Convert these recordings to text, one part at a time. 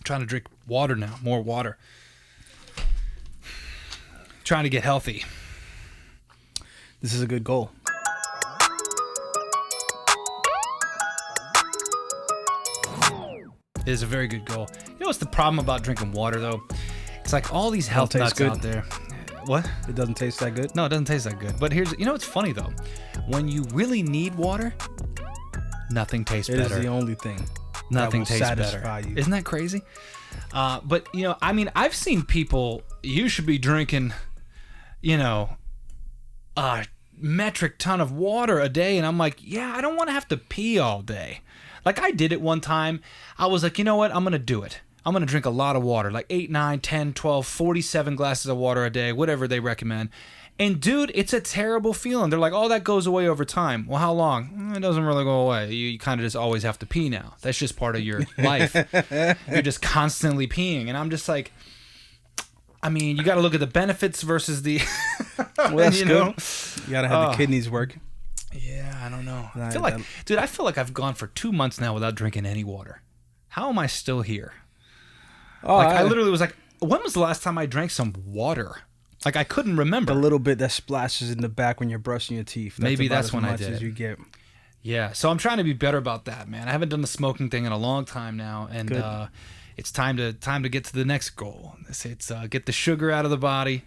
Trying to drink water now, more water. Trying to get healthy. This is a good goal. It is a very good goal. You know what's the problem about drinking water, though? It's like all these health nuts out there. What? It doesn't taste that good? No, it doesn't taste that good. But here's, you know what's funny, though? When you really need water, nothing tastes better. It is the only thing. Nothing tastes better. You. Isn't that crazy? But, you know, I mean, I've seen people, you should be drinking, you know, a metric ton of water a day. And I'm like, yeah, I don't want to have to pee all day. Like, I did it one time. I was like, you know what? I'm going to do it. I'm going to drink a lot of water, like 8, 9, 10, 12, 47 glasses of water a day, whatever they recommend. And, dude, it's a terrible feeling. They're like, oh, that goes away over time. Well, how long? It doesn't really go away. You kind of just always have to pee now. That's just part of your life. You're just constantly peeing. And I'm just like, I mean, you got to look at the benefits versus the... Well, that's good. You got to have the kidneys work. Yeah, I don't know. I feel like I've gone for 2 months now without drinking any water. How am I still here? Oh, I literally was like, when was the last time I drank some water? Like, I couldn't remember. The little bit that splashes in the back when you're brushing your teeth. Maybe that's when I did. As you get. Yeah, so I'm trying to be better about that, man. I haven't done the smoking thing in a long time now, and it's time to get to the next goal. It's get the sugar out of the body,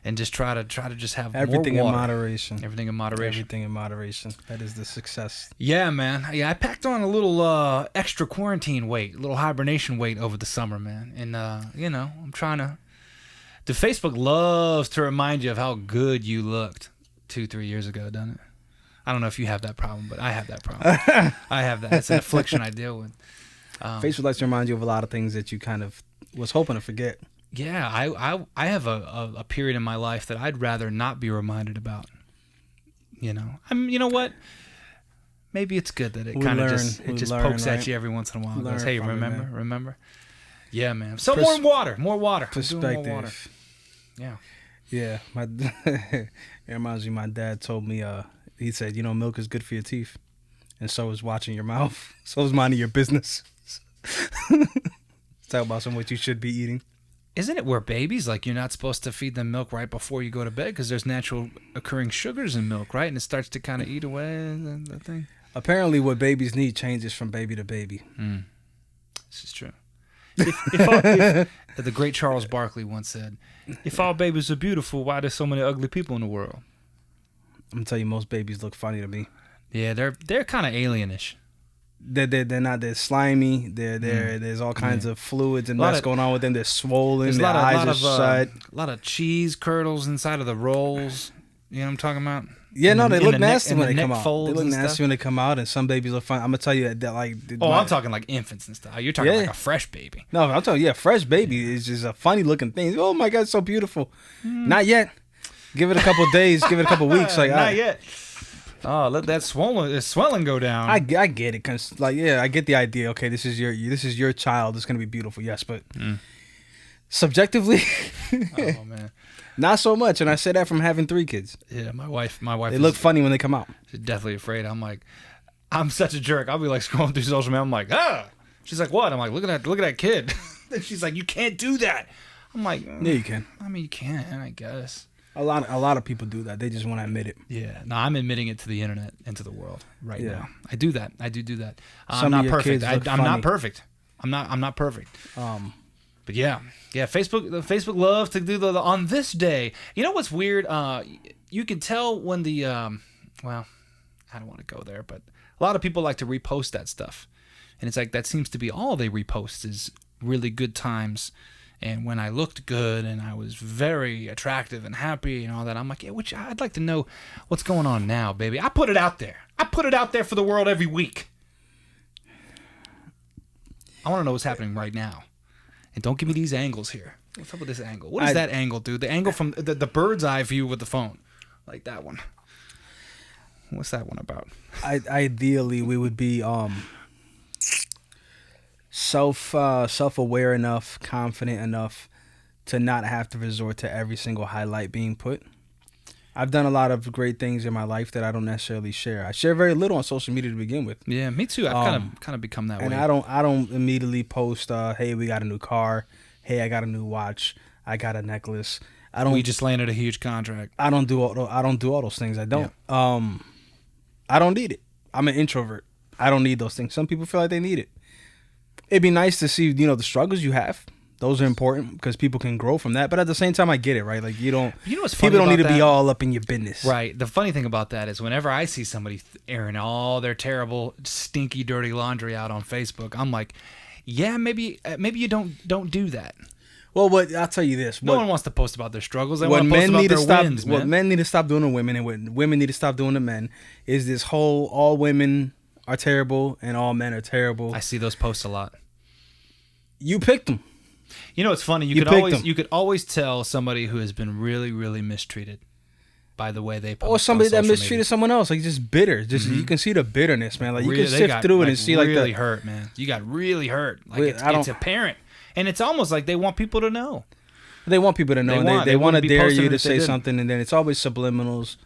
and just try to just have everything more water. in moderation. Everything in moderation. Everything in moderation. That is the success. Yeah, man. Yeah, I packed on a little extra quarantine weight, a little hibernation weight over the summer, man. And you know, I'm trying to. The Facebook loves to remind you of how good you looked 2-3 years ago, doesn't it? I don't know if you have that problem, but I have that problem. I have that. It's an affliction I deal with. Facebook likes to remind you of a lot of things that you kind of was hoping to forget. Yeah, I have a period in my life that I'd rather not be reminded about. You know, you know what? Maybe it's good that it kind of just pokes at you every once in a while. Goes, hey, remember? Yeah, man. So more water. Perspective. More water. Yeah. Yeah. It reminds me. My dad told me. He said, you know, milk is good for your teeth, and so is watching your mouth. So is minding your business. Talk about some what you should be eating. Isn't it where babies, like, you're not supposed to feed them milk right before you go to bed because there's natural occurring sugars in milk, right? And it starts to kind of eat away the thing. Apparently, what babies need changes from baby to baby. This is true. If the great Charles Barkley once said, if all babies are beautiful, why are there so many ugly people in the world? I'm gonna tell you, most babies look funny to me. Yeah, they're kind of alienish. They're not. They're slimy. There's all kinds of fluids and mess going on with them. They're swollen. Their eyes are shut. A lot of cheese curdles inside of the rolls. You know what I'm talking about? Yeah, they look nasty when they come out. They look nasty when they come out, and some babies look fine. I'm gonna tell you that, like. I'm talking like infants and stuff. You're talking like a fresh baby. No, I'm talking. Yeah, fresh baby is just a funny looking thing. Oh my God, it's so beautiful. Not yet. Give it a couple days. Give it a couple weeks. Like not yet. Oh, let that swelling go down. I get it, cause like I get the idea. Okay, this is your child. It's gonna be beautiful. Yes, but subjectively, oh man, not so much. And I say that from having 3 kids. Yeah, my wife. They look funny when they come out. She's deathly afraid. I'm like, I'm such a jerk. I'll be like scrolling through social media. I'm like, ah. She's like, what? I'm like, look at that kid. She's like, you can't do that. I'm like, yeah, you can. I mean, you can, I guess. A lot of people do that. They just want to admit it. Yeah. No, I'm admitting it to the internet and to the world right now. I do that. I do that. Some I'm not of your perfect. kids look I'm funny. not perfect. I'm not perfect. But yeah. Facebook loves to do the on this day. You know what's weird? You can tell when the well, I don't want to go there, but a lot of people like to repost that stuff, and it's like that seems to be all they repost is really good times. And when I looked good and I was very attractive and happy and all that, I'm like, yeah, I'd like to know what's going on now, baby. I put it out there. I put it out there for the world every week. I want to know what's happening right now. And don't give me these angles here. What's up with this angle? What is that angle, dude? The angle from the bird's eye view with the phone. Like that one. What's that one about? Ideally, we would be self-aware enough, confident enough to not have to resort to every single highlight being put. I've done a lot of great things in my life that I don't necessarily share. I share very little on social media to begin with. Yeah, me too. I've kind of become that way. And I don't immediately post, hey, we got a new car. Hey, I got a new watch. I got a necklace. We just landed a huge contract. I don't do all those things. I don't. Yeah. I don't need it. I'm an introvert. I don't need those things. Some people feel like they need it. It'd be nice to see, the struggles you have. Those are important because people can grow from that. But at the same time, I get it, right? Like what's funny people don't need to about be that? all up in your business. Right. The funny thing about that is whenever I see somebody airing all their terrible, stinky, dirty laundry out on Facebook, I'm like, yeah, maybe you don't do that. Well, I'll tell you this. No one wants to post about their struggles. They want to post about their wins, man. What men need to stop doing to women and what women need to stop doing to men is this whole all women are terrible and all men are terrible. I see those posts a lot. You picked them. It's funny. You could always tell somebody who has been really, really mistreated by the way they post. Or somebody that mistreated media. Someone else, like just bitter. Just you can see the bitterness, man. Like you can sift through it and see really like really hurt, man. You got really hurt. Like it's apparent, and it's almost like they want people to know. They want people to know. They want to dare you to say something, and then it's always subliminals.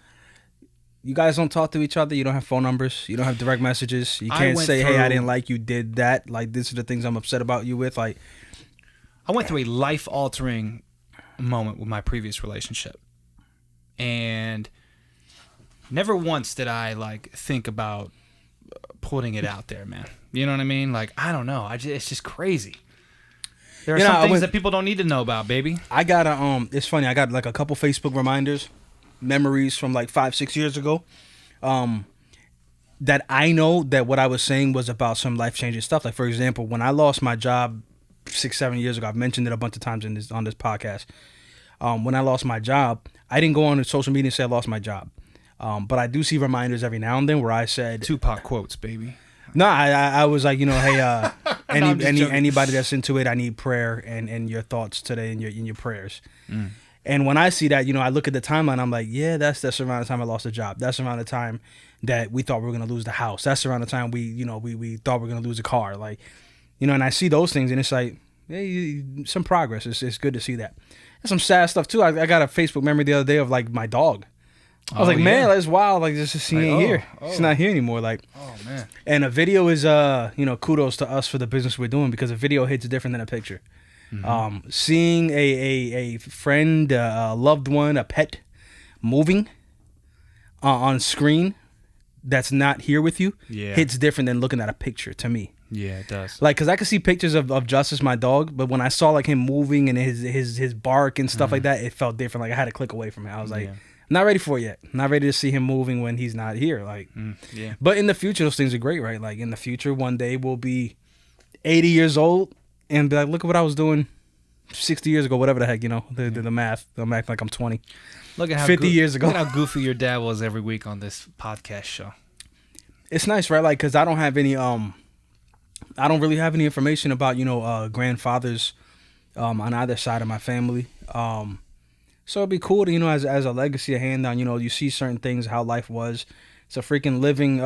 You guys don't talk to each other. You don't have phone numbers. You don't have direct messages. You can't say, "Hey, I didn't like you did that." Like these are the things I'm upset about you with. Like I went through a life-altering moment with my previous relationship, and never once did I think about putting it out there, man. You know what I mean? Like I don't know. It's just crazy. There are some things that people don't need to know about, baby. I got it's funny. I got like a couple Facebook reminders, memories from like 5-6 years ago, that I know that what I was saying was about some life-changing stuff. Like for example, when I lost my job 6-7 years ago, I've mentioned it a bunch of times on this podcast. When I lost my job, I didn't go on social media and say I lost my job, but I do see reminders every now and then where I said Tupac quotes, baby. No, I was like, hey, anybody that's into it, I need prayer and your thoughts today and your prayers. Mm. And when I see that, I look at the timeline, I'm like, yeah, that's around the time I lost a job. That's around the time that we thought we were gonna lose the house. That's around the time we thought we were gonna lose a car. Like, and I see those things and it's like, hey, some progress. It's good to see that. And some sad stuff too. I got a Facebook memory the other day of like my dog. I was like, man, that's wild. Like, just he ain't here. He's not here anymore. Like, oh man. And a video is, kudos to us for the business we're doing because a video hits different than a picture. Mm-hmm. Seeing a friend, a loved one, a pet, moving on screen that's not here with you hits different than looking at a picture to me. Yeah, it does. Like, cause I could see pictures of Justice, my dog, but when I saw like him moving and his bark and stuff like that, it felt different. Like I had to click away from it. I was like. Not ready for it yet. Not ready to see him moving when he's not here. Like, But in the future, those things are great, right? Like in the future, one day we'll be 80 years old and be like, look at what I was doing 60 years ago, whatever the heck, the math. I'm acting like I'm 20. Look at how 50 years ago. Look at how goofy your dad was every week on this podcast show. It's nice, right? Like, cause I don't have any, I don't really have any information about, grandfathers, on either side of my family. So it'd be cool to, as a legacy, a hand down, you see certain things, how life was. It's a freaking living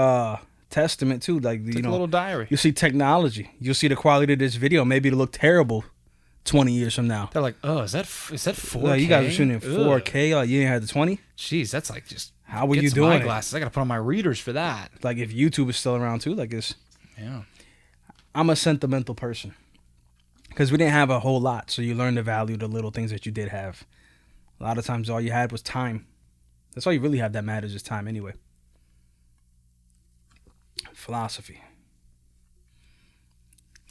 testament too. Like, it's like a little diary. You see technology. You'll see the quality of this video. Maybe it'll look terrible 20 years from now. They're like, oh, is that 4K? Well, you guys are shooting in 4K. Like, you didn't have the 20? Jeez, that's like just... How were you doing it? Eyeglasses. I got to put on my readers for that. Like, if YouTube is still around too, like it's... Yeah. I'm a sentimental person. Because we didn't have a whole lot, so you learn to value the little things that you did have. A lot of times all you had was time. That's all you really have that matters is time anyway. Philosophy.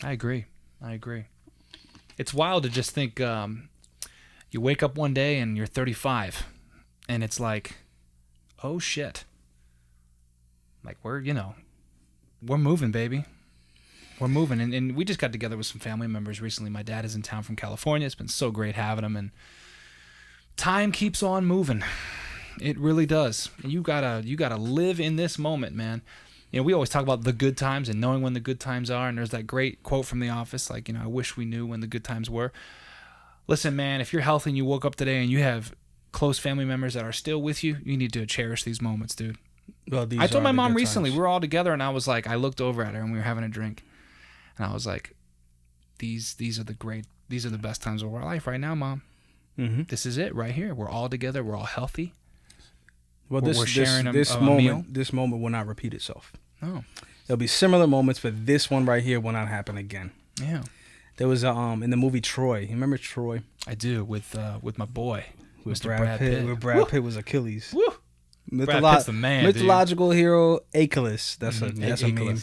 I agree. It's wild to just think you wake up one day and you're 35 and it's like, oh shit. Like we're moving, baby. We're moving. And we just got together with some family members recently. My dad is in town from California. It's been so great having him, and time keeps on moving. It really does. You gotta live in this moment, man. We always talk about the good times and knowing when the good times are. And there's that great quote from The Office, like, I wish we knew when the good times were. Listen, man, if you're healthy and you woke up today and you have close family members that are still with you, you need to cherish these moments, dude. Well, I told my mom recently, we were all together, and I was like, I looked over at her and we were having a drink, and I was like, these are the best times of our life right now, Mom. Mm-hmm. This is it right here. We're all together. We're all healthy. Well, we're sharing a meal? This moment will not repeat itself. Oh. There'll be similar moments, but this one right here will not happen again. Yeah. There was in the movie Troy. You remember Troy? I do, with my boy, With Mr. Brad Pitt. Where Brad Pitt was Achilles. Woo! Brad Pitt's the man, mythological hero Achilles. That's a meme.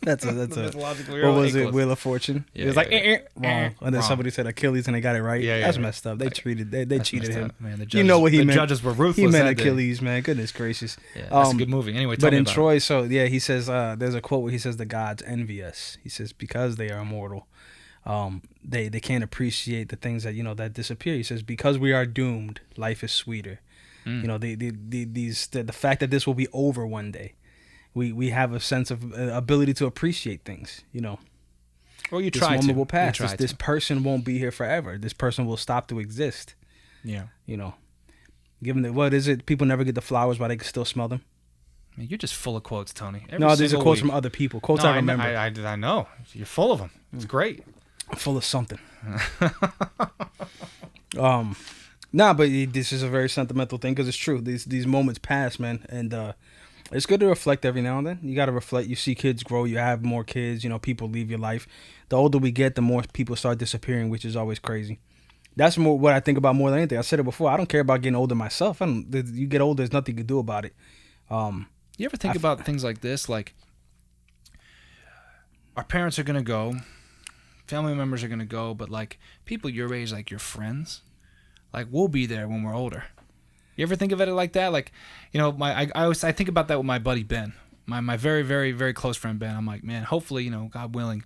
That's a mythological hero. What was Achilles. it? Wheel of Fortune. Yeah, It was like yeah. wrong, and then somebody said Achilles, and they got it right. Yeah, That's messed up. They cheated him. Man, the judges, You know what he meant? The judges were ruthless. He meant that day. Achilles, man. Goodness gracious. Yeah, that's a good movie. Anyway, tell but me in about Troy, it. so yeah, he says there's a quote where he says the gods envy us. He says because they are immortal, they can't appreciate the things that that disappear. He says because we are doomed, life is sweeter. The fact that this will be over one day, we have a sense of ability to appreciate things. Well, you this try moment to. will pass. You try This to. person won't be here forever. This person will stop to exist. Yeah. Given that, what is it? People never get the flowers while they can still smell them. Man, you're just full of quotes, Tony. Every No, these are single quotes week. from other people. Quotes No, I remember. I know. You're full of them. It's great. I'm full of something. Nah, but this is a very sentimental thing because it's true. These moments pass, man, and it's good to reflect every now and then. You got to reflect. You see kids grow. You have more kids. People leave your life. The older we get, the more people start disappearing, which is always crazy. That's more what I think about more than anything. I said it before. I don't care about getting older myself. You get older, there's nothing you can do about it. You ever think about things like this? Like, our parents are going to go. Family members are going to go. But, like, people your age, like your friends, like, we'll be there when we're older. You ever think of it like that? Like, I think about that with my buddy Ben, my very, very, very close friend Ben. I'm like, man, hopefully, God willing,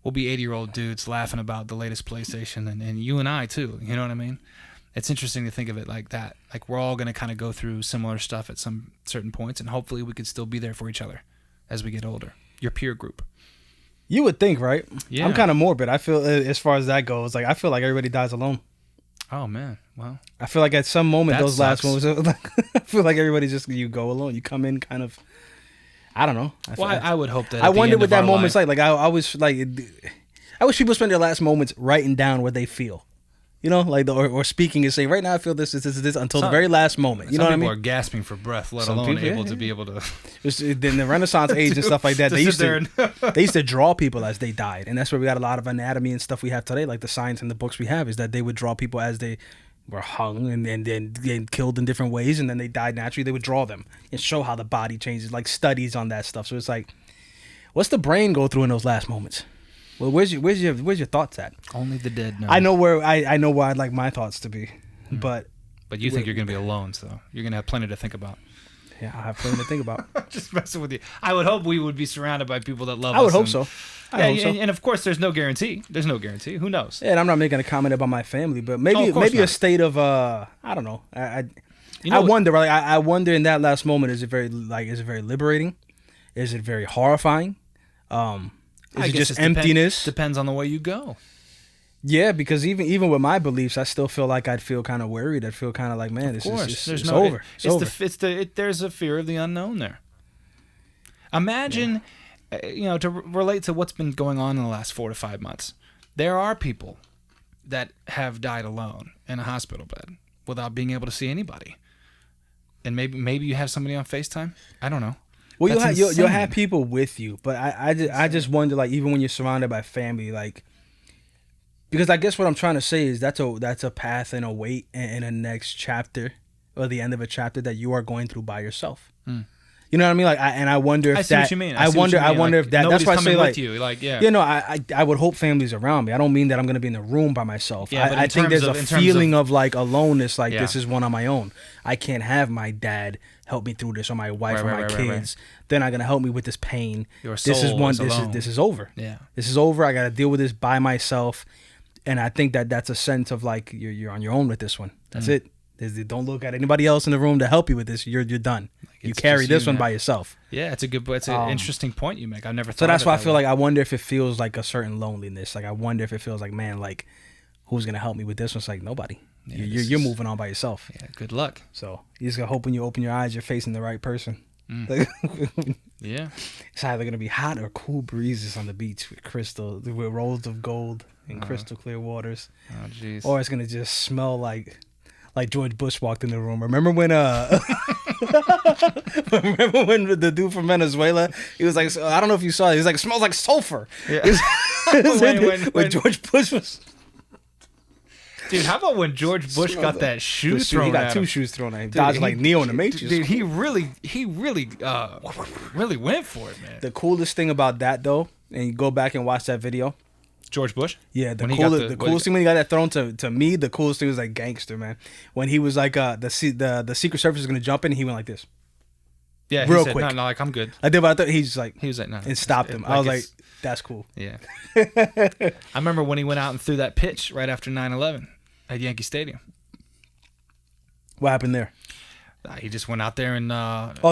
we'll be 80-year-old dudes laughing about the latest PlayStation, and you and I too. You know what I mean? It's interesting to think of it like that. Like, we're all going to kind of go through similar stuff at some certain points, and hopefully we could still be there for each other as we get older. Your peer group. You would think, right? Yeah. I'm kind of morbid. I feel, as far as that goes, like I feel like everybody dies alone. Oh, man. Well, I feel like at some moment, that those last sucks. moments, I feel like everybody just, you go alone. You come in kind of, I don't know. I would hope that. I at the wonder end what of that our moment's life- like. Like I was like, I wish people spend their last moments writing down what they feel. Or speaking and saying, right now I feel this until the very last moment. You know what I Some mean? people are gasping for breath, let Some alone people, able yeah. to be able to. In the Renaissance age and stuff like that, to they used sit there to they used to draw people as they died, and that's where we got a lot of anatomy and stuff we have today, like the science and the books we have, is that they would draw people as they were hung and then killed in different ways, and then they died naturally. They would draw them and show how the body changes, like studies on that stuff. So it's like, what's the brain go through in those last moments? Well, where's your thoughts at? Only the dead know. I know where I'd like my thoughts to be, but you think you're going to be alone, so you're going to have plenty to think about. yeah, I have plenty to think about. Just messing with you. I would hope we would be surrounded by people that love us. I would hope so. And of course, there's no guarantee. There's no guarantee. Who knows? Yeah, and I'm not making a comment about my family, but of maybe course a not. state of I don't know. I what- wonder. Like I wonder in that last moment, is it very liberating? Is it very horrifying? Is I it guess just it emptiness? Depends on the way you go. Yeah, because even with my beliefs, I still feel like I'd feel kind of worried. I'd feel kind of like, man, Of course, it's over. It's over. There's a fear of the unknown there. Imagine, to relate to what's been going on in the last 4 to 5 months. There are people that have died alone in a hospital bed without being able to see anybody. And maybe you have somebody on FaceTime. I don't know. Well, That's you'll insane. have people with you, but I just wonder, like, even when you're surrounded by family, like, because I guess what I'm trying to say is that's a path and a wait in a next chapter or the end of a chapter that you are going through by yourself. You know what I mean? Like, I wonder if I see what you mean. I wonder if that. That's why I say, like, you. Like, yeah. I would hope families around me. I don't mean that I'm going to be in the room by myself. Yeah, but I in think terms there's of- a in terms feeling of like aloneness. Like, Yeah. this is one on my own. I can't have my dad help me through this, or my wife, or my kids. They're not going to help me with this pain. Your This is soul one. is alone. This is over. Yeah. This is over. I got to deal with this by myself. And I think that's a sense of like you're on your own with this one. That's it. Don't look at anybody else in the room to help you with this. You're done. You it's carry just this you, one man. by yourself. Yeah, it's an interesting point you make. I've never thought So that's of it why I that feel way. like I wonder if it feels like a certain loneliness. Like I wonder if it feels like, man, like who's gonna help me with this one? It's like nobody. Yeah, You're moving on by yourself. Yeah, good luck. So you just gotta hope when you open your eyes, you're facing the right person. Like, Yeah. it's either gonna be hot or cool breezes on the beach with rolls of gold and crystal clear waters, Oh, jeez. or it's gonna just smell like like George Bush walked in the room. Remember when remember when the dude from Venezuela, he was like, I don't know if you saw it, he was like, it smells like sulfur. Yeah. When George Bush was. Dude, how about when George Bush got that shoe thrown at him? He got two shoes thrown at him. Dodged like Neo in the Matrix. Dude, he really went for it, man. The coolest thing about that, though, and you go back and watch that video. George Bush? Yeah, the coolest thing when he got that thrown to me, the coolest thing was like gangster, man. When he was like, the Secret Service is going to jump in, he went like this. Yeah, real he said, quick. No, like, I'm good. I did, but I thought he was like, no. And stopped him. I was like, that's cool. Yeah. I remember when he went out and threw that pitch right after 9/11 at Yankee Stadium. What happened there? He just went out there and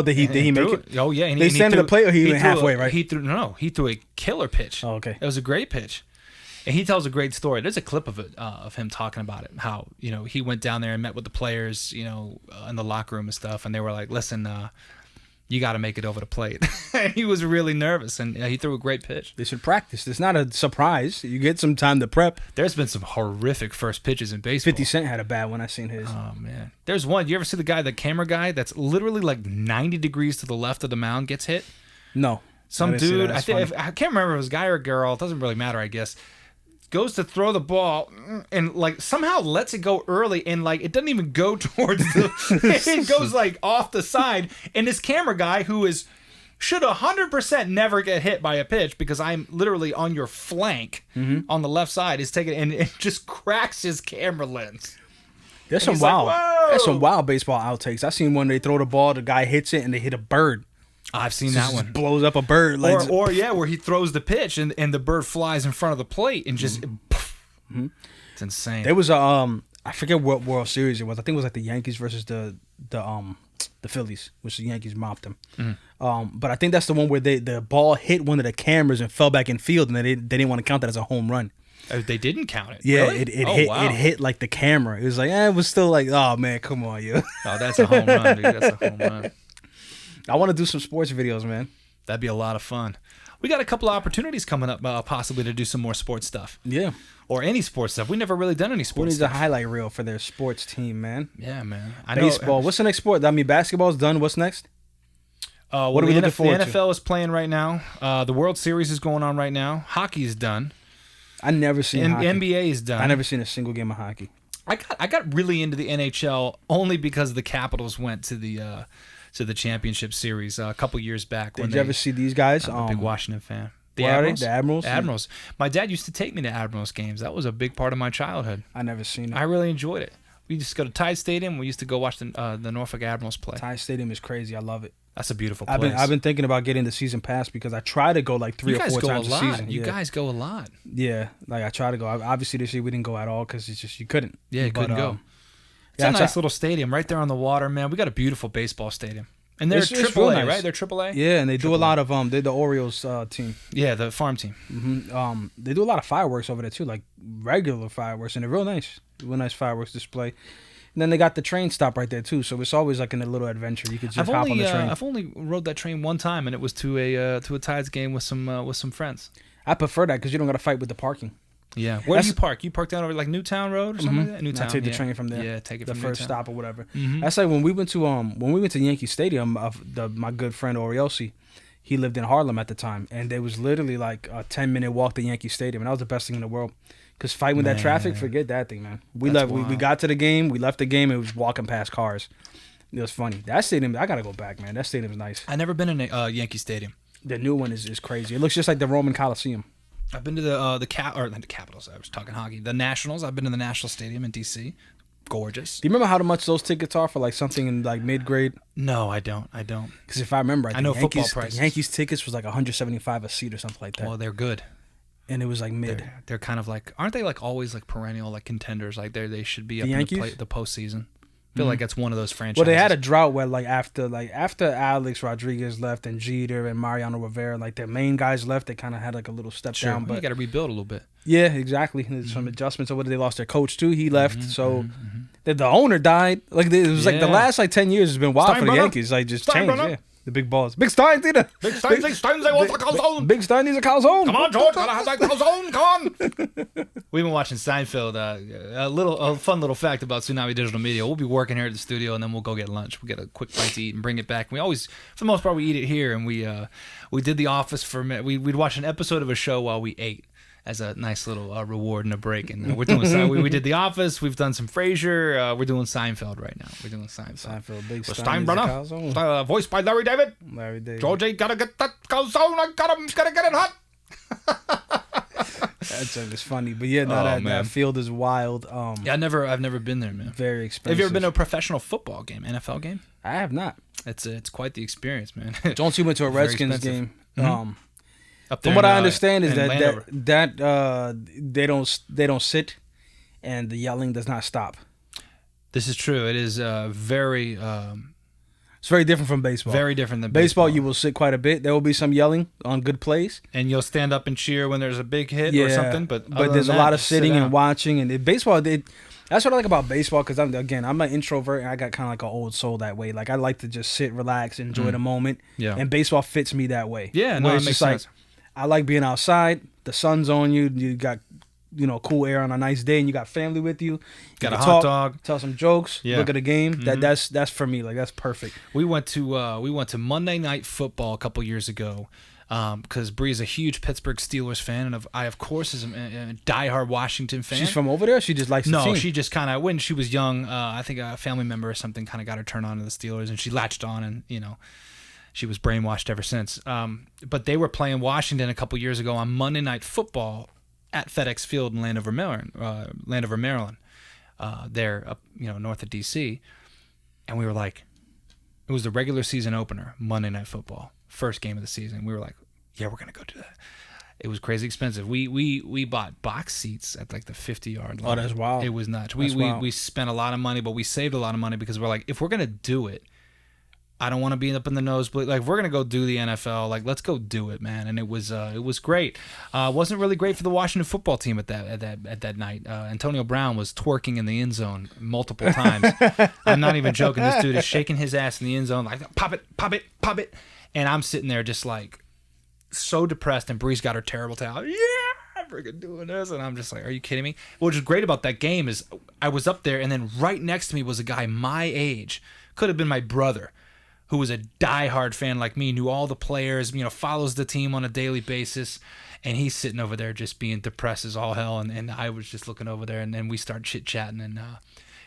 did he make it? Oh yeah, they stand at the plate, or he went halfway, right? He threw a killer pitch. Oh, okay. It was a great pitch. And he tells a great story. There's a clip of it, of him talking about it. How, he went down there and met with the players, in the locker room and stuff. And they were like, listen, you got to make it over the plate. He was really nervous, and he threw a great pitch. They should practice. It's not a surprise. You get some time to prep. There's been some horrific first pitches in baseball. 50 Cent had a bad one. I seen his. Oh, man. There's one. You ever see the camera guy that's literally like 90 degrees to the left of the mound gets hit? No. Some dude, I can't remember if it was a guy or a girl. It doesn't really matter, I guess. Goes to throw the ball and like somehow lets it go early, and like it doesn't even go towards the it goes like off the side, and this camera guy who should 100% never get hit by a pitch because I'm literally on your flank on the left side is taking and it just cracks his camera lens. There's some wild baseball outtakes. I seen one, they throw the ball, the guy hits it and they hit a bird. I've seen that one. Blows up a bird. Like, where he throws the pitch and the bird flies in front of the plate and just it's insane. There was I forget what World Series it was. I think it was like the Yankees versus the Phillies, which the Yankees mopped them. But I think that's the one where the ball hit one of the cameras and fell back in field, and they didn't want to count that as a home run. They didn't count it. Yeah, really? It hit like the camera. It was like, it was still like, oh man, come on, you. Oh, that's a home run, dude. That's a home run. I want to do some sports videos, man. That'd be a lot of fun. We got a couple of opportunities coming up, possibly to do some more sports stuff. Yeah. Or any sports stuff. We never really done any sports stuff. Who needs a highlight reel for their sports team, man? Yeah, man. Baseball. What's the next sport? I mean, basketball's done. What's next? What are we looking forward to? The NFL is playing right now. The World Series is going on right now. Hockey's done. I never seen hockey. NBA is done. I never seen a single game of hockey. I got really into the NHL only because the Capitals went to the championship series a couple years back. Did you ever see these guys? I'm a big Washington fan. The Admirals? The Admirals? Admirals. My dad used to take me to Admirals games. That was a big part of my childhood. I never seen it. I really enjoyed it. We used to go to Tide Stadium. We used to go watch the Norfolk Admirals play. Tide Stadium is crazy. I love it. That's a beautiful place. I've been thinking about getting the season pass because I try to go like 3 or 4 times a season. You guys go a lot. Yeah, like I try to go. Obviously this year we didn't go at all because it's just you couldn't. Yeah, you couldn't go. It's a nice little stadium right there on the water, man. We got a beautiful baseball stadium. And they're AAA, nice. Right? They're AAA? Yeah, and they do a lot of they're the Orioles team. Yeah, the farm team. Mm-hmm. They do a lot of fireworks over there too, like regular fireworks, and they're real nice. Real nice fireworks display. And then they got the train stop right there too, so it's always like in a little adventure. You could just hop on the train. I've only rode that train one time, and it was to a Tides game with some friends. I prefer that because you don't got to fight with the parking. Yeah, where do you park? You park down over like Newtown Road or something like that. Newtown. I take the train from there. Yeah, take it from the first Newtown. stop or whatever. That's like when we went to Yankee Stadium. My good friend Orielsi, he lived in Harlem at the time, and there was literally like a 10-minute walk to Yankee Stadium, and that was the best thing in the world. Because fighting with that traffic, forget that thing, man. We got to the game, we left the game, and it was walking past cars. It was funny. That stadium, I gotta go back, man. That stadium's nice. I've never been in a Yankee Stadium. The new one is crazy. It looks just like the Roman Coliseum. I've been to the Capitals. I was talking hockey. The Nationals. I've been to the National Stadium in D.C. Gorgeous. Do you remember how much those tickets are for like something in like mid-grade? No, I don't. Because if I remember, I know football prices. The Yankees tickets was like $175 a seat or something like that. Well, they're good. And it was like mid. They're kind of like, aren't they like always like perennial like contenders? Like they should be up in the postseason. I feel like that's one of those franchises. Well, they had a drought where like after Alex Rodriguez left and Jeter and Mariano Rivera, like their main guys left, they kind of had like a little step down. But you got to rebuild a little bit. Yeah, exactly. There's some adjustments. So they lost their coach too. He left. So the owner died. Like it was like the last like 10 years has been wild for the Yankees. Like just changed. Yeah. The big balls. Big Stein, Tina. Big Steins, they want the calzone. Big Stein needs a calzone. Come on, George, gotta have that calzone. Come on. We've been watching Seinfeld. A fun little fact about Tsunami Digital Media. We'll be working here at the studio, and then we'll go get lunch. We'll get a quick bite to eat and bring it back. We always, for the most part, we eat it here, and we did The Office for a minute. We'd watch an episode of a show while we ate, as a nice little reward and a break. And we're doing we did The Office. We've done some Frasier. We're doing Seinfeld right now. We're doing Seinfeld. Big Steinbrenner. Voiced by Larry David. George ain't gotta get that calzone. I gotta get it hot. That's it's funny, but yeah, that field is wild. Yeah, I've never been there, man. Very expensive. Have you ever been to a professional football game, NFL game? I have not. It's quite the experience, man. Jones, you went to a Redskins game. Mm-hmm. From what I understand is that they don't sit, and the yelling does not stop. This is true. It is very. It's very different from baseball. Very different than baseball. You will sit quite a bit. There will be some yelling on good plays, and you'll stand up and cheer when there's a big hit or something. But there's a lot of sitting and watching, and baseball. That's what I like about baseball, because I'm an introvert, and I got kind of like an old soul that way. Like, I like to just sit, relax, enjoy the moment. Yeah. And baseball fits me that way. Yeah, no, it makes sense. I like being outside. The sun's on you. You got, cool air on a nice day, and you got family with you. Got a hot dog. Tell some jokes. Yeah. Look at a game. Mm-hmm. That's for me. Like, that's perfect. We went to Monday Night Football a couple years ago, because Bree's a huge Pittsburgh Steelers fan, and I of course is a diehard Washington fan. She's from over there. Or she just likes the team? No, she just kind of, when she was young, I think a family member or something kind of got her turned on to the Steelers, and she latched on, and she was brainwashed ever since. But they were playing Washington a couple years ago on Monday Night Football at FedEx Field in Landover, Maryland. There, up, north of D.C. And we were like, it was the regular season opener, Monday Night Football, first game of the season. We were like, yeah, we're gonna go do that. It was crazy expensive. We bought box seats at like the 50-yard line. Oh, that's wild. It was nuts. We spent a lot of money, but we saved a lot of money because we're like, if we're gonna do it, I don't want to be up in the nosebleed. Like, if we're gonna go do the NFL, like, let's go do it, man. And it was great. Wasn't really great for the Washington football team at that night. Antonio Brown was twerking in the end zone multiple times. I'm not even joking. This dude is shaking his ass in the end zone, like, pop it, pop it, pop it. And I'm sitting there just like so depressed. And Bree's got her terrible towel. Yeah, I'm freaking doing this. And I'm just like, are you kidding me? What was great about that game is I was up there, and then right next to me was a guy my age, could have been my brother, who was a diehard fan like me, knew all the players, follows the team on a daily basis, and he's sitting over there just being depressed as all hell, and I was just looking over there, and then we started chit-chatting, and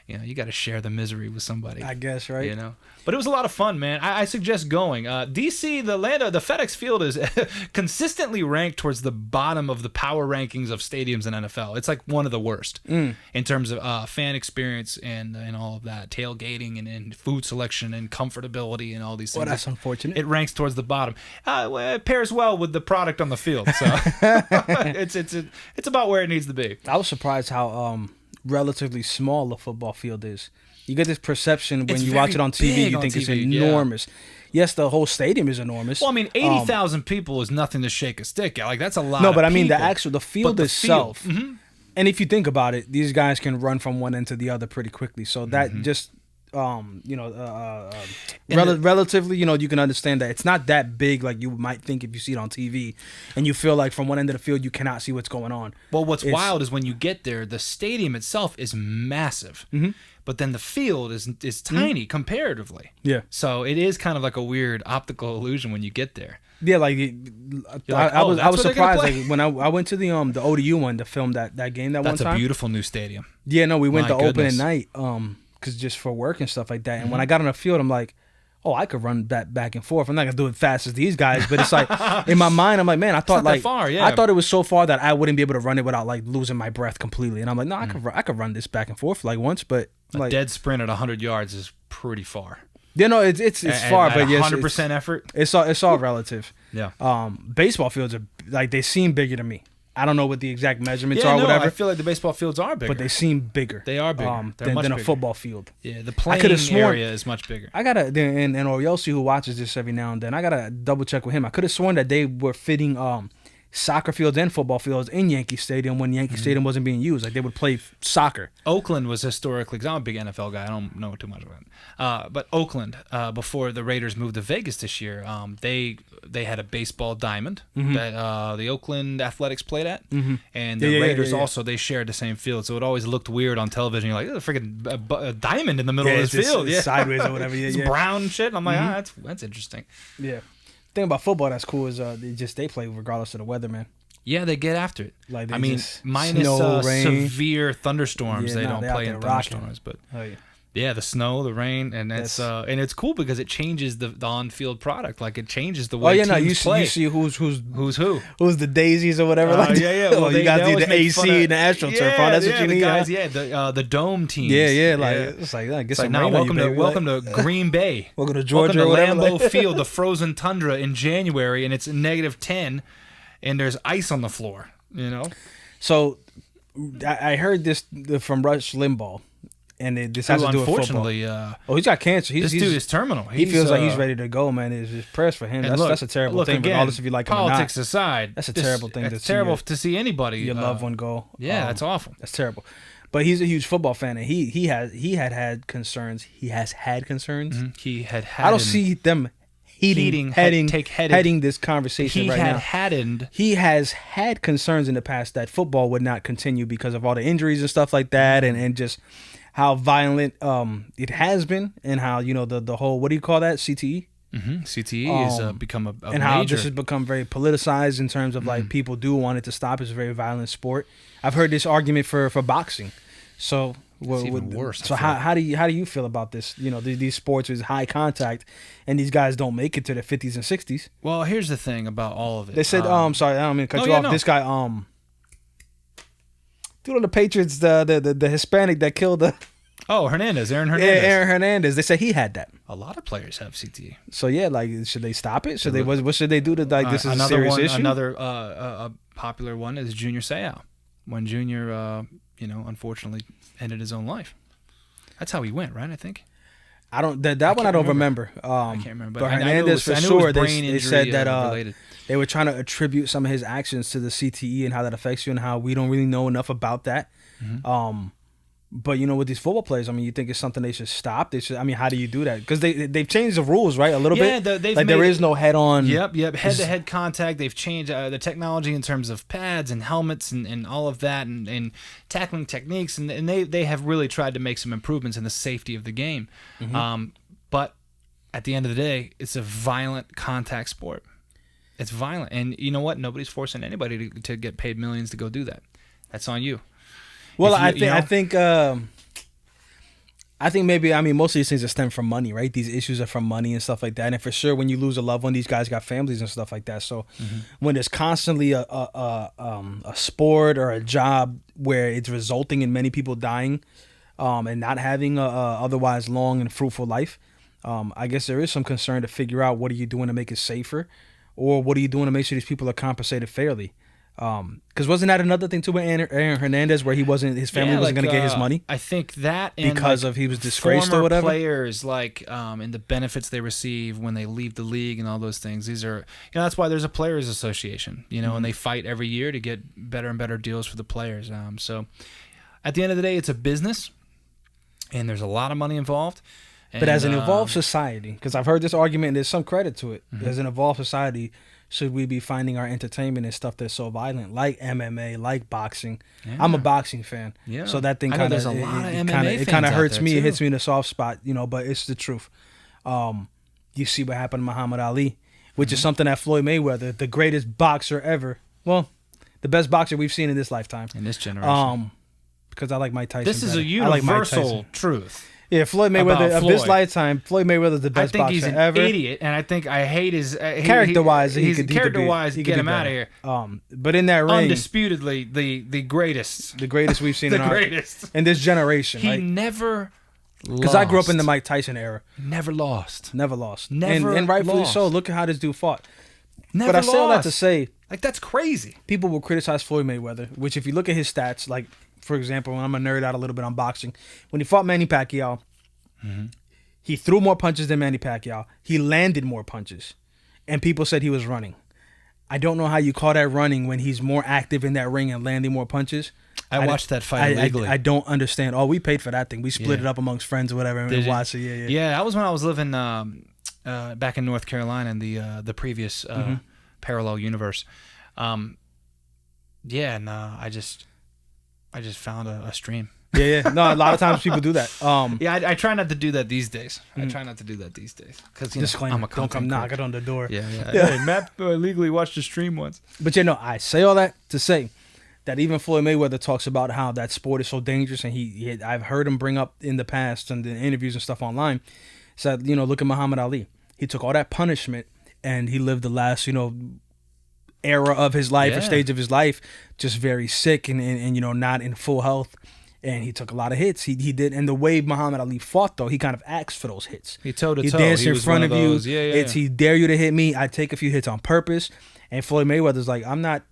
you got to share the misery with somebody. I guess, right? But it was a lot of fun, man. I suggest going. D.C., the FedEx Field is consistently ranked towards the bottom of the power rankings of stadiums in NFL. It's like one of the worst in terms of fan experience and all of that, tailgating and food selection and comfortability and all these things. Well, that's unfortunate. It ranks towards the bottom. It pairs well with the product on the field, so it's about where it needs to be. I was surprised how relatively small the football field is. You get this perception when you watch it on TV, you think it's enormous. Yeah. Yes, the whole stadium is enormous. Well, I mean, 80,000 people is nothing to shake a stick at. Like, that's a lot. No, but I mean people. the field itself. Mm-hmm. And if you think about it, these guys can run from one end to the other pretty quickly. So that just relatively, you can understand that it's not that big like you might think if you see it on TV, and you feel like from one end of the field you cannot see what's going on. Well, what's wild is when you get there, the stadium itself is massive, but then the field is tiny comparatively. Yeah. So it is kind of like a weird optical illusion when you get there. Yeah, I was surprised like when I went to the ODU one to film that game one time. That's a beautiful new stadium. Yeah, no, we went to opening night because just for work and stuff like that. And when I got on the field, I'm like, oh, I could run that back and forth. I'm not gonna do it fast as these guys, but it's like in my mind, I'm like, man, I thought like far, yeah. I thought it was so far that I wouldn't be able to run it without like losing my breath completely. And I'm like, no, I could run this back and forth like once, but a dead sprint at 100 yards is pretty far. Yeah, no, it's far, but yes, 100% effort. It's all relative. Yeah. Baseball fields are like they seem bigger to me. I don't know what the exact measurements are, whatever. I feel like the baseball fields are bigger, but they seem bigger. They are bigger than a football field. Yeah, the playing area is much bigger. I gotta and Orielsi, who watches this every now and then, I gotta double check with him. I could have sworn that they were fitting soccer fields and football fields in Yankee Stadium when Yankee Stadium wasn't being used. Like they would play soccer. Oakland was historically, because I'm a big NFL guy, I don't know too much about it. But Oakland, before the Raiders moved to Vegas this year, they had a baseball diamond that the Oakland Athletics played at, and the Raiders also, they shared the same field, so it always looked weird on television. You're like, there's a freaking a diamond in the middle of this field, sideways or whatever. It's brown shit. I'm like, that's interesting. Yeah. The thing about football that's cool is they play regardless of the weather, man. Yeah, they get after it. Like minus snow, rain. severe thunderstorms, they don't play in thunderstorms. But the snow, the rain, and it's cool because it changes the on-field product. Like it changes the way teams play. You see who's who? Who's the daisies or whatever? Well, you guys need the AC and the AstroTurf. That's what you need. Guys, the dome teams. It's like get some rain. Welcome to Green Bay. Welcome to Georgia. Welcome to Lambeau Field, the frozen tundra in January, and it's -10, and there's ice on the floor. You know. So, I heard this from Rush Limbaugh. And this has to do with football. He's got cancer. This dude is terminal. He feels like he's ready to go, man. It's just prayers for him. That's a terrible thing. Again, regardless if you like him or not. Politics aside, that's a terrible thing. It's terrible to see anybody, your loved one go. Yeah, that's awful. That's terrible. But he's a huge football fan, and he had concerns. He has had concerns. He had. I don't see them heading this conversation right now. He has had concerns in the past that football would not continue because of all the injuries and stuff like that, and just how violent it has been, and how the whole, what do you call that, CTE? CTE has become a and how this has become very politicized in terms of like people do want it to stop. It's a very violent sport. I've heard this argument for boxing. So it's even worse. So how do you feel about this? These sports is high contact, and these guys don't make it to their 50s and 60s. Well, here's the thing about all of it. They said, sorry, I don't mean to cut you off. No. This guy, dude on the Patriots, the Hispanic that killed the. Oh, Aaron Hernandez. Yeah, Aaron Hernandez. They said he had that. A lot of players have CTE. So yeah, like, should they stop it? What should they do to this is a serious issue? Another popular one is Junior Seau. When Junior, unfortunately ended his own life. That's how he went, right? I think. I don't remember. I can't remember. But Hernandez for sure. They said that they were trying to attribute some of his actions to the CTE and how that affects you, and how we don't really know enough about that. But with these football players, I mean, you think it's something they should stop? How do you do that? Because they've changed the rules, right? A little bit. Yeah, there is no head-on. Yep. Head-to-head contact. They've changed the technology in terms of pads and helmets and all of that, and tackling techniques, and they have really tried to make some improvements in the safety of the game. But at the end of the day, it's a violent contact sport. It's violent, and you know what? Nobody's forcing anybody to get paid millions to go do that. That's on you. Well, I think maybe, most of these things are stem from money, right? These issues are from money and stuff like that. And for sure, when you lose a loved one, these guys got families and stuff like that. So when there's constantly a sport or a job where it's resulting in many people dying and not having a otherwise long and fruitful life, I guess there is some concern to figure out, what are you doing to make it safer, or what are you doing to make sure these people are compensated fairly? Because wasn't that another thing too with Aaron Hernandez, where his family wasn't going to get his money? I think that, and because of he was disgraced or whatever. Players and the benefits they receive when they leave the league and all those things. These are that's why there's a players association, and they fight every year to get better and better deals for the players. So at the end of the day, it's a business, and there's a lot of money involved. But as an evolved society, because I've heard this argument, and there's some credit to it. As an evolved society, should we be finding our entertainment in stuff that's so violent, like MMA, like boxing? Yeah. I'm a boxing fan, so that thing kind of hurts me. Too. It hits me in a soft spot, but it's the truth. You see what happened to Muhammad Ali, which is something that Floyd Mayweather, the greatest boxer ever, well, the best boxer we've seen in this lifetime, in this generation. Because I like Mike Tyson. This is a universal truth. Yeah, Floyd Mayweather of this lifetime. Floyd Mayweather's the best boxer ever. I think he's an idiot, and I hate his character-wise. Get him out of here. But in that ring, undisputedly the greatest we've seen in this generation. He never lost. Because I grew up in the Mike Tyson era. Never lost. And rightfully so. Look at how this dude fought. But I say all that to say, that's crazy. People will criticize Floyd Mayweather, which if you look at his stats, like, for example, I'm a nerd out a little bit on boxing. When he fought Manny Pacquiao, he threw more punches than Manny Pacquiao. He landed more punches. And people said he was running. I don't know how you call that running when he's more active in that ring and landing more punches. I watched that fight illegally. I don't understand. Oh, we paid for that thing. We split it up amongst friends or whatever and watched it. Yeah. Yeah, that was when I was living back in North Carolina in the previous parallel universe. I just found a stream. Yeah. No, a lot of times people do that. I try not to do that these days. Because I'm a don't come knocking on the door. Yeah. Hey, Matt illegally watched a stream once. But I say all that to say that even Floyd Mayweather talks about how that sport is so dangerous, and I've heard him bring up in the past and in interviews and stuff online. Said, look at Muhammad Ali. He took all that punishment and he lived the last, era of his life or stage of his life, just very sick and not in full health. And he took a lot of hits. He did, and the way Muhammad Ali fought, though, he kind of asked for those hits. He toe to toe. He danced in front of you. Yeah. He dare you to hit me. I take a few hits on purpose. And Floyd Mayweather's like, I'm not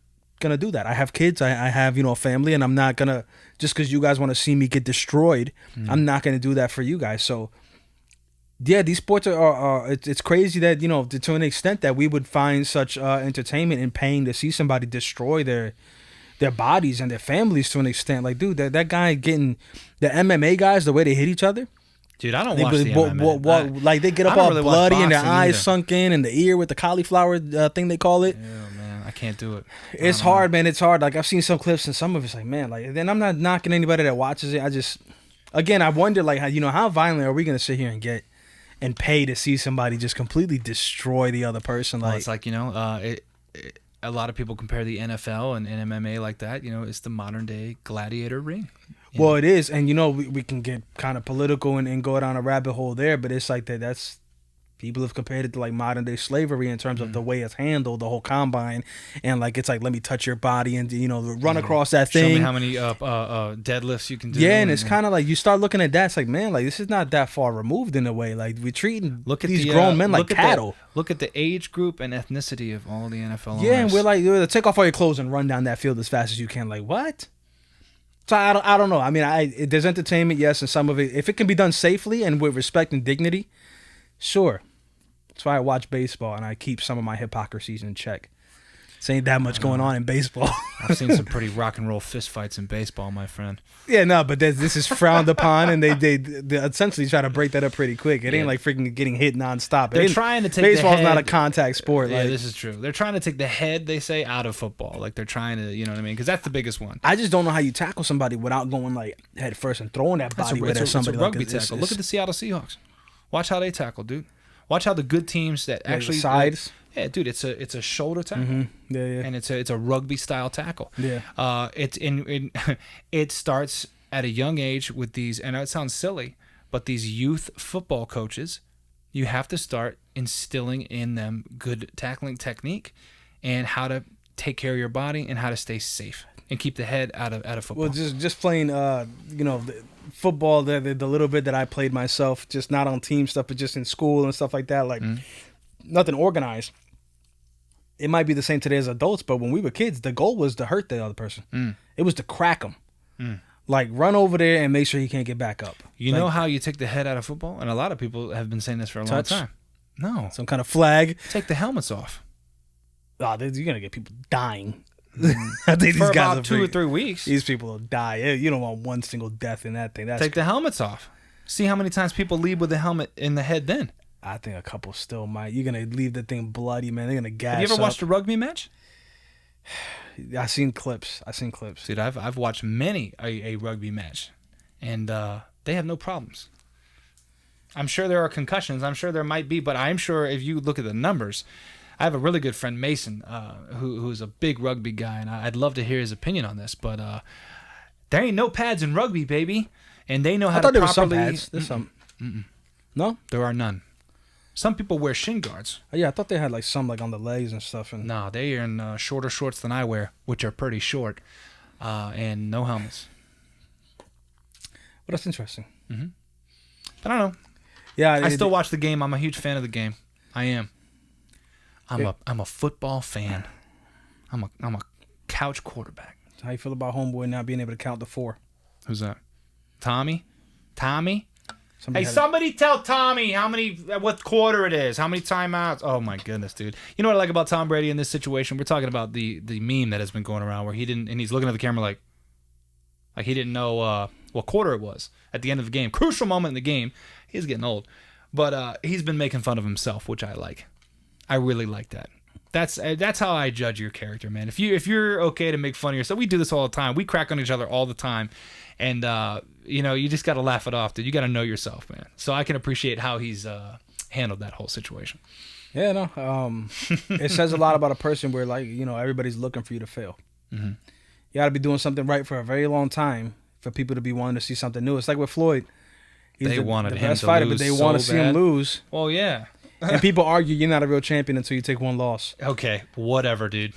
gonna do that. I have kids. I have a family, and I'm not gonna just because you guys want to see me get destroyed. I'm not gonna do that for you guys. So, yeah, these sports are it's crazy that to an extent that we would find such entertainment in paying to see somebody destroy their bodies and their families to an extent. Like, dude, that guy getting the MMA guys, the way they hit each other. Dude, I don't watch the MMA. Like, they get up all really bloody and their eyes sunk in and the ear with the cauliflower thing they call it. Yeah, man, I can't do it. It's hard, man. It's hard. Like, I've seen some clips and some of it's like, man, like, then I'm not knocking anybody that watches it. I just, again, I wonder, like, how violent are we going to sit here and get and pay to see somebody just completely destroy the other person? Like, well, it's like, a lot of people compare the NFL and MMA like that. It's the modern day gladiator ring. Well, it is. And, we can get kind of political and go down a rabbit hole there. But it's like that's people have compared it to like modern day slavery in terms of the way it's handled, the whole combine. And like, it's like, let me touch your body and, run across that thing. Show me how many deadlifts you can do. Yeah. And it's kind of like you start looking at that. It's like, man, like this is not that far removed in a way. Like we're treating these grown men like cattle. Look at the age group and ethnicity of all the NFL owners. Yeah. And we're like, take off all your clothes and run down that field as fast as you can. Like, what? So I don't know. I mean, there's entertainment, yes, and some of it, if it can be done safely and with respect and dignity, sure. That's why I watch baseball and I keep some of my hypocrisies in check. This ain't that much going on in baseball. I've seen some pretty rock and roll fist fights in baseball, my friend. Yeah, no, but this is frowned upon, and they essentially try to break that up pretty quick. It ain't like freaking getting hit nonstop. They're trying to take baseball's the head, not a contact sport. Yeah, this is true. They're trying to take the head, they say, out of football. Like they're trying to, you know what I mean? Because that's the biggest one. I just don't know how you tackle somebody without going like head first and throwing that body weight at somebody. It's a rugby tackle. Look at the Seattle Seahawks. Watch how they tackle, dude. Watch how the good teams that actually sides. Yeah, dude, it's a shoulder tackle. Mm-hmm. Yeah. And it's a rugby style tackle. Yeah. It starts at a young age with these, and it sounds silly, but these youth football coaches, you have to start instilling in them good tackling technique and how to take care of your body and how to stay safe and keep the head out of football. Well, just playing, football, the little bit that I played myself, just not on team stuff, but just in school and stuff like that, like nothing organized. It might be the same today as adults, but when we were kids, the goal was to hurt the other person. It was to crack him. Like, run over there and make sure he can't get back up. You know how you take the head out of football? And a lot of people have been saying this for a long time. No. Some kind of flag. Take the helmets off. Oh, you're going to get people dying. I think for these guys about 2 or 3 weeks. These people will die. You don't want one single death in that thing. Take the helmets off. See how many times people leave with the helmet in the head then. I think a couple still might. You're going to leave the thing bloody, man. They're going to gas Have you ever watched a rugby match? I've seen clips. Dude, I've watched many a rugby match, and they have no problems. I'm sure there are concussions. I'm sure there might be, but I'm sure if you look at the numbers, I have a really good friend, Mason, who's a big rugby guy, and I'd love to hear his opinion on this, but there ain't no pads in rugby, baby, and they know how to properly... I thought there was some pads. There's some. No? There are none. Some people wear shin guards. Oh, yeah, I thought they had like some like on the legs and stuff. And no, they are in shorter shorts than I wear, which are pretty short, and no helmets. Well, that's interesting. But I don't know. Yeah, I still watch the game. I'm a huge fan of the game. I am. I'm a football fan. I'm a couch quarterback. How you feel about homeboy not being able to count to 4? Who's that? Tommy? Somebody tell Tommy what quarter it is, how many timeouts. Oh my goodness, dude. You know what I like about Tom Brady in this situation? We're talking about the meme that has been going around where he's looking at the camera like he didn't know what quarter it was at the end of the game. Crucial moment in the game. He's getting old. But he's been making fun of himself, which I like. I really like that. That's how I judge your character, man. If you're okay to make fun of yourself, we do this all the time. We crack on each other all the time, and you just got to laugh it off, dude. You got to know yourself, man. So I can appreciate how he's handled that whole situation. Yeah, no. It says a lot about a person where, like, everybody's looking for you to fail. Mm-hmm. You got to be doing something right for a very long time for people to be wanting to see something new. It's like with Floyd. They wanted him to fighter, lose, but they want to see him lose. Oh yeah. And people argue you're not a real champion until you take one loss. Okay, whatever, dude.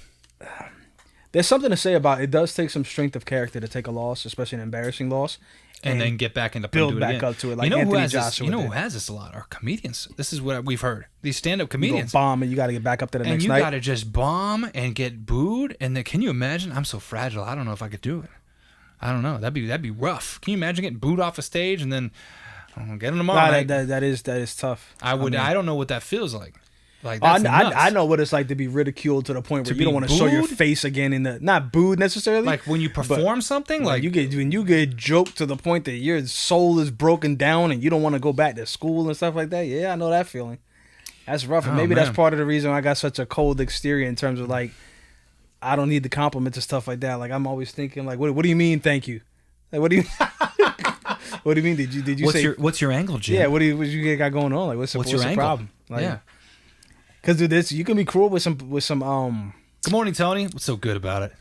There's something to say about it. It does take some strength of character to take a loss, especially an embarrassing loss, and then get back into build back up to it. Like Anthony Joshua. Who has this a lot? Are comedians. This is what we've heard. These stand-up comedians. You go bomb and you got to get back up to the next night. And you got to just bomb and get booed. And then, can you imagine? I'm so fragile. I don't know if I could do it. I don't know. That'd be rough. Can you imagine getting booed off a stage and then get them tomorrow? That is tough. I don't know what that feels like. Like I know what it's like to be ridiculed to the point where you don't want to show your face again not booed necessarily. Like when you perform something, like when you get joked to the point that your soul is broken down and you don't want to go back to school and stuff like that. Yeah, I know that feeling. That's rough. And maybe that's part of the reason I got such a cold exterior in terms of like I don't need the compliments and stuff like that. Like I'm always thinking like, what do you mean? Thank you. Like what do you? What do you mean? Did you say what's your angle, Jim? Yeah. What you got going on? Like what's your problem? Like, yeah. Because do this, you can be cruel with some. Good morning, Tony. What's so good about it?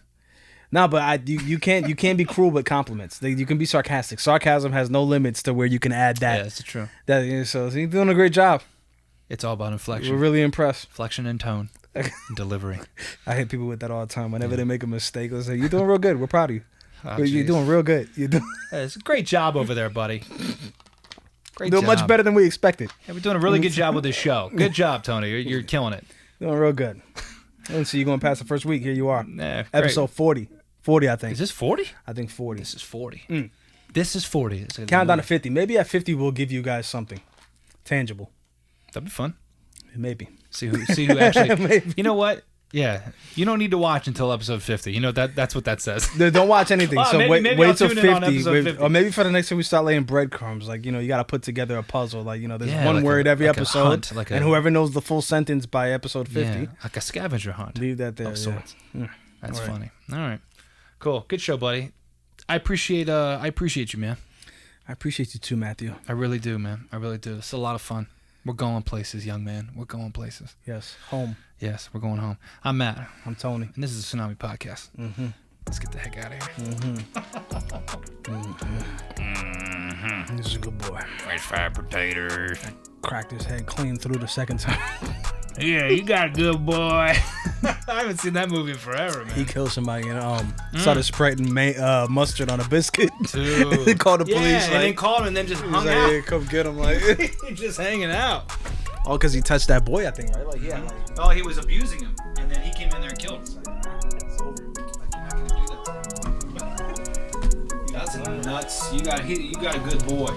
No, but you can't be cruel with compliments. You can be sarcastic. Sarcasm has no limits to where you can add that. Yeah, that's true. So you're doing a great job. It's all about inflection. We're really impressed. Inflection and tone, and delivery. I hit people with that all the time. Whenever they make a mistake, they'll say, "You're doing real good. We're proud of you. Oh, you're doing real good. It's a great job over there, buddy." Great doing job. Much better than we expected. Yeah, we're doing a really good job with this show. Good job, Tony. You're killing it. Doing real good. Let's see, you're going past the first week. Here you are. Episode 40. 40, I think. Is this 40? I think 40. This is 40. This is 40. Count down to 50. Maybe at 50 we'll give you guys something tangible. That'd be fun. Maybe. See who actually. You know what? Yeah, you don't need to watch until episode 50. You know that's what that says. Don't watch anything. So maybe wait till 50. Or maybe for the next time we start laying breadcrumbs. Like you got to put together a puzzle. Like there's one like word every episode, and whoever knows the full sentence by episode 50. Yeah, like a scavenger hunt. Leave that there. Of sorts. Yeah. That's funny. All right, cool. Good show, buddy. I appreciate you, man. I appreciate you too, Matthew. I really do, man. I really do. It's a lot of fun. We're going places, young man. We're going places. Yes, home. Yes, we're going home. I'm Matt. I'm Tony. And this is the Tsunami Podcast. Mm-hmm. Let's get the heck out of here. Mm-hmm. This is a good boy. French fried potatoes. Cracked his head clean through the second time. Yeah, you got a good boy. I haven't seen that movie in forever, man. He killed somebody and started spreading mustard on a biscuit. Dude. They called the police. Yeah, and then called him and then just hung out. Hey, come get him. Like He's just hanging out. Oh, because he touched that boy, I think, right? Like, yeah. Like, oh, he was abusing him, and then he came in there and killed him. It's over. Like, you're not gonna do that. That's nuts. You got a good boy.